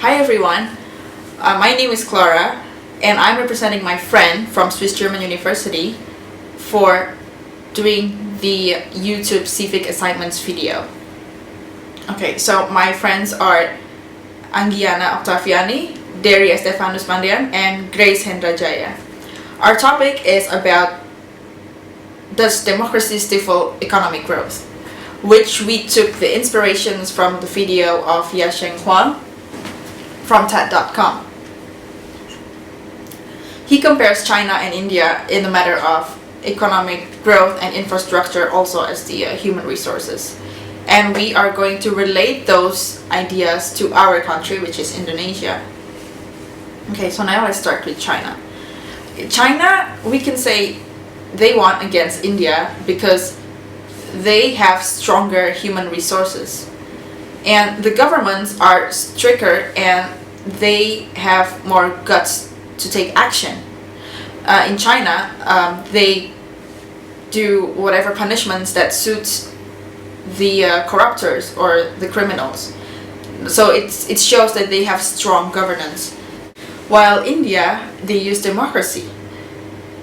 Hi everyone, my name is Clara and I'm representing my friend from Swiss German University for doing the YouTube Civic assignments video. Okay, so my friends are Anggiana Octaviani, Dery Estefanus Mandian, and Grace Hendrajaya. Our topic is about does democracy stifle economic growth, which we took the inspirations from the video of Yasheng Huang from TED.com. He compares China and India in the matter of economic growth and infrastructure, also as the human resources. And we are going to relate those ideas to our country, which is Indonesia. Okay, so now let's start with China. China, we can say they won against India because they have stronger human resources. And the governments are stricter and they have more guts to take action. In China, they do whatever punishments that suits the corruptors or the criminals. So it shows that they have strong governance. While India, they use democracy.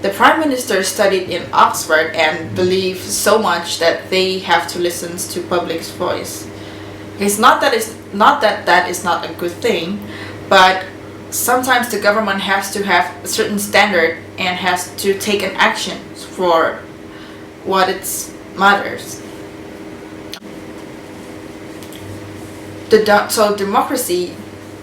The Prime Minister studied in Oxford and believes so much that they have to listen to public's voice. It's not that that is not a good thing, but sometimes the government has to have a certain standard and has to take an action for what it matters. So democracy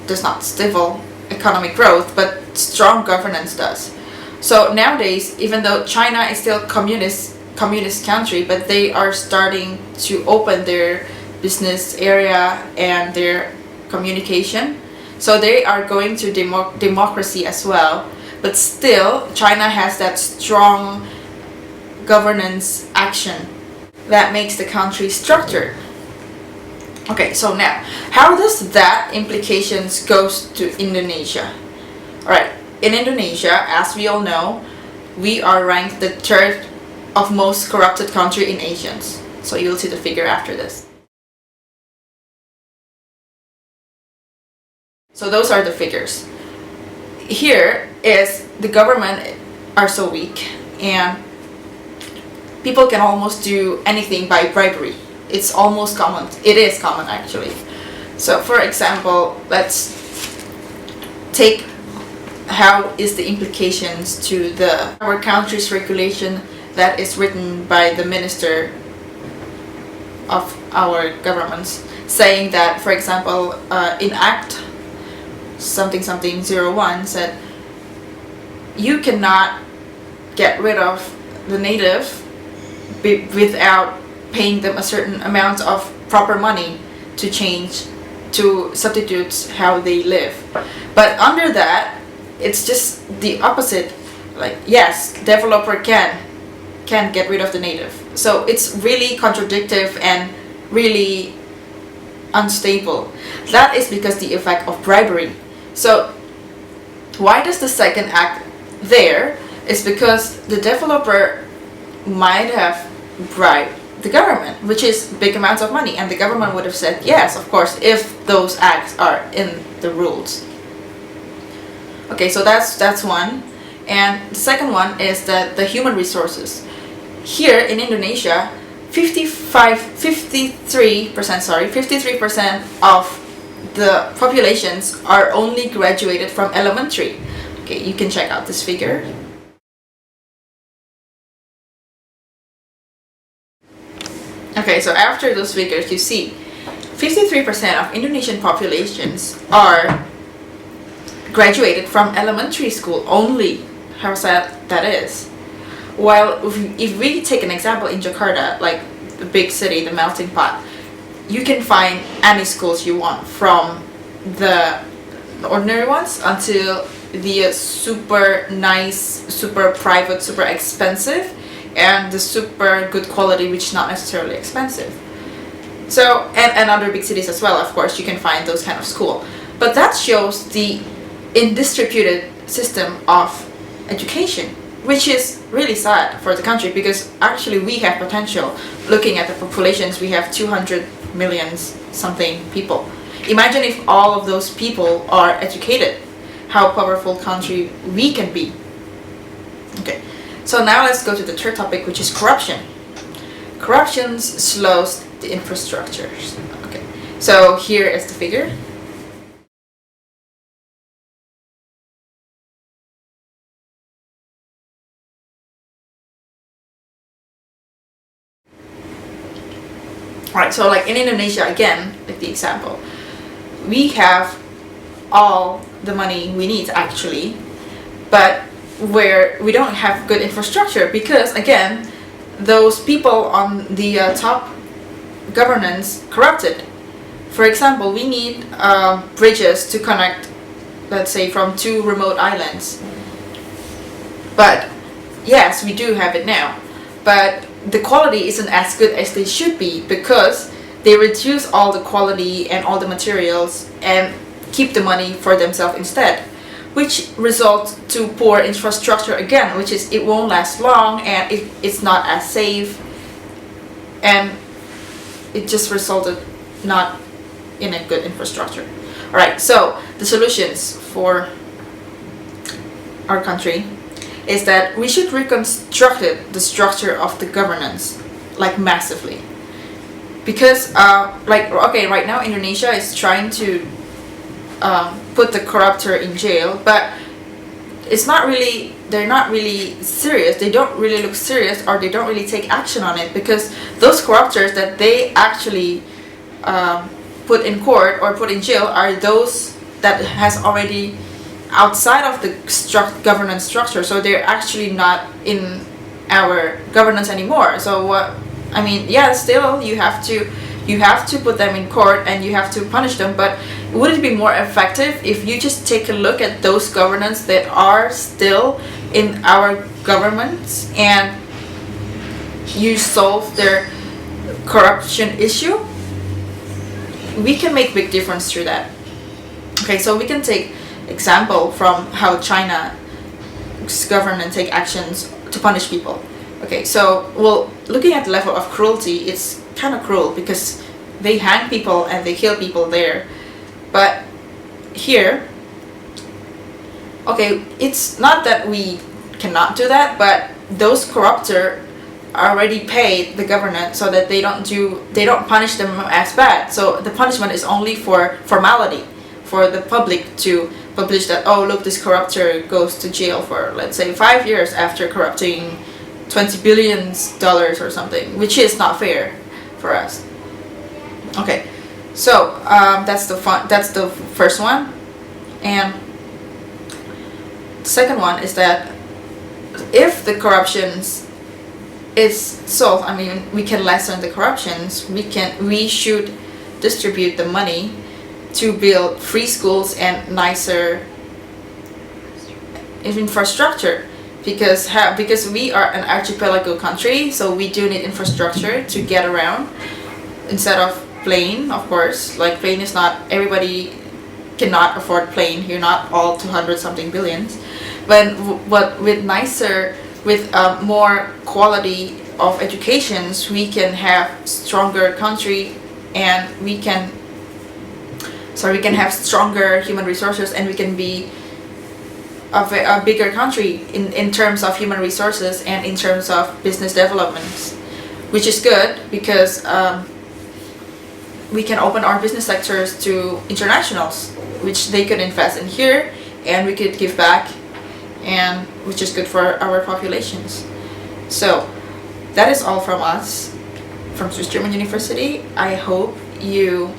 does not stifle economic growth, but strong governance does. So nowadays, even though China is still communist country, but they are starting to open their business area and their communication. So they are going to democracy as well. But still, China has that strong governance action that makes the country structured. Okay, so now, how does that implications goes to Indonesia? Alright, in Indonesia, as we all know, we are ranked the third of most corrupted country in Asia. So you'll see the figure after this. So those are the figures. Here is the government are so weak and people can almost do anything by bribery. It's almost common. It is common actually. So for example, let's take how is the implications to our country's regulation that is written by the minister of our governments, saying that, for example, in Act something 01 said you cannot get rid of the native without paying them a certain amount of proper money to substitute how they live. But under that, it's just the opposite. Like, yes, developer can get rid of the native. So it's really contradictory and really unstable. That is because the effect of bribery. So why does the second act there is because the developer might have bribed the government, which is big amounts of money, and the government would have said yes, of course, if those acts are in the rules. Okay, so that's one. And the second one is that the human resources. Here in Indonesia, 53% of the populations are only graduated from elementary. Okay, you can check out this figure. Okay, so after those figures, you see 53% of Indonesian populations are graduated from elementary school only. How sad that is. While if we take an example in Jakarta, like the big city, the melting pot, you can find any schools you want, from the ordinary ones until the super nice, super private, super expensive, and the super good quality, which is not necessarily expensive. So, and other big cities as well, of course, you can find those kind of school. But that shows the indistributed system of education, which is really sad for the country, because actually we have potential. Looking at the populations, we have 200 million something people. imagine if all of those people are educated, how powerful country we can be. Okay, so now let's go to the third topic, which is corruption. Corruption slows the infrastructures. Okay, so here is the figure. Alright, so like in Indonesia, again, like the example, we have all the money we need actually, but where we don't have good infrastructure because, again, those people on the top governance corrupted. For example, we need bridges to connect, let's say, from 2 remote islands. But yes, we do have it now, but the quality isn't as good as they should be because they reduce all the quality and all the materials and keep the money for themselves instead, which results to poor infrastructure again, which is it won't last long and it's not as safe, and it just resulted not in a good infrastructure. Alright, so the solutions for our country is that we should reconstruct the structure of the governance, like massively. Because, right now Indonesia is trying to put the corruptor in jail, but they're not really serious. They don't really look serious, or they don't really take action on it, because those corruptors that they actually put in court or put in jail are those that has already outside of the governance structure, so they're actually not in our governance anymore. So what I mean, yeah, still you have to put them in court and you have to punish them, but would it be more effective if you just take a look at those governance that are still in our governments and you solve their corruption issue? We can make big difference through that. Okay, so we can take example from how China's government take actions to punish people. Okay, so well, looking at the level of cruelty, it's kind of cruel because they hang people and they kill people there. But here, okay, it's not that we cannot do that, but those corruptors already paid the government so that they don't punish them as bad. So the punishment is only for formality, for the public to publish that, oh look, this corruptor goes to jail for, let's say, 5 years after corrupting $20 billion or something, which is not fair for us. Okay, so that's the first one, and the second one is that if the corruptions is solved, I mean, we can lessen the corruptions. We should distribute the money to build free schools and nicer infrastructure, because we are an archipelago country, so we do need infrastructure to get around instead of plane. Of course, like plane is not, everybody cannot afford plane here, not all 200 something billions, but with more quality of educations, we can have stronger country, and we can have stronger human resources, and we can be a bigger country in terms of human resources and in terms of business developments, which is good because we can open our business sectors to internationals, which they could invest in here, and we could give back, and which is good for our populations. So that is all from us, from Swiss German University. I hope you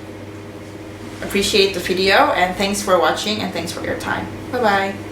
appreciate the video, and thanks for watching, and thanks for your time. Bye bye.